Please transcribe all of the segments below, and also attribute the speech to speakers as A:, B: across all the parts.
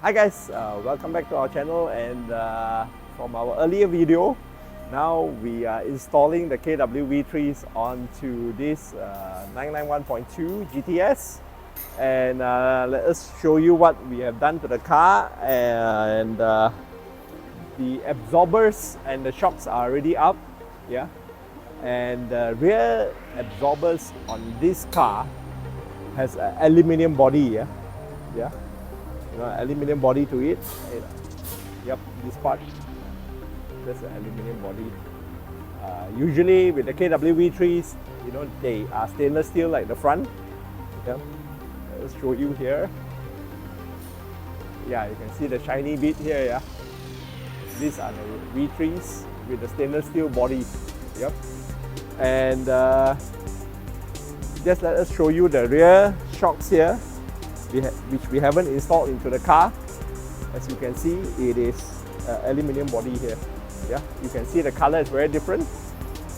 A: Hi guys, welcome back to our channel, and from our earlier video, now we are installing the KW V3s onto this 991.2 GTS, and let us show you what we have done to the car. And the absorbers and the shocks are already up, yeah, and the rear absorbers on this car has an aluminium body, yeah. Aluminium body to it. Yep, this part, that's an aluminium body. Usually with the KW V3s, they are stainless steel like the front. Yeah, let's show you here. Yeah, you can see the shiny bit here. Yeah, these are the V3s with the stainless steel body. Yep, and just let us show you the rear shocks here, which we haven't installed into the car. As you can see, it is aluminium body here. Yeah, you can see the color is very different,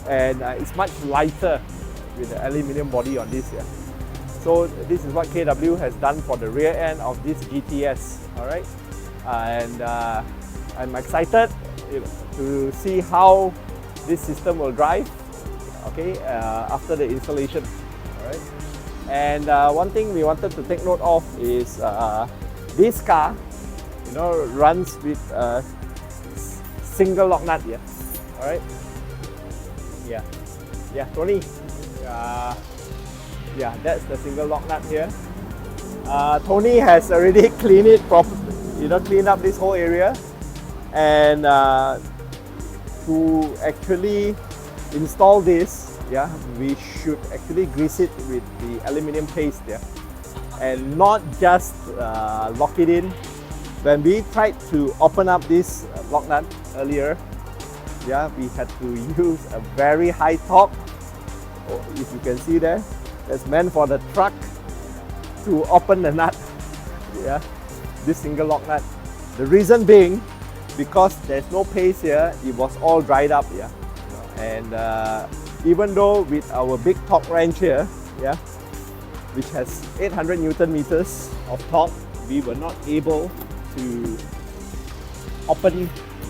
A: and it's much lighter with the aluminium body on this. Yeah, so this is what KW has done for the rear end of this GTS. All right, and I'm excited to see how this system will drive. Okay, after the installation. All right. And one thing we wanted to take note of is this car, runs with a single lock nut. Yeah, all right. Yeah, Tony. Yeah, that's the single lock nut here. Tony has already cleaned it properly, cleaned up this whole area, and to actually install this, yeah, we should actually grease it with the aluminium paste, yeah, and not just lock it in. When we tried to open up this lock nut earlier, yeah, we had to use a very high torque. If you can see there, that's meant for the truck to open the nut. Yeah, this single lock nut. The reason being, because there's no paste here, it was all dried up, yeah, and even though with our big torque wrench here, yeah, which has 800 Newton meters of torque, we were not able to open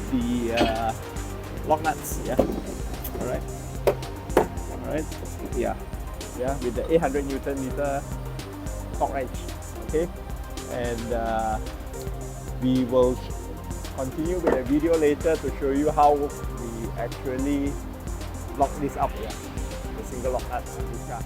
A: the lock nuts. Yeah, all right, yeah, with the 800 Newton meter torque wrench. Okay, and we will continue with a video later to show you how we actually lock this up, yeah, the single lock nut on this car.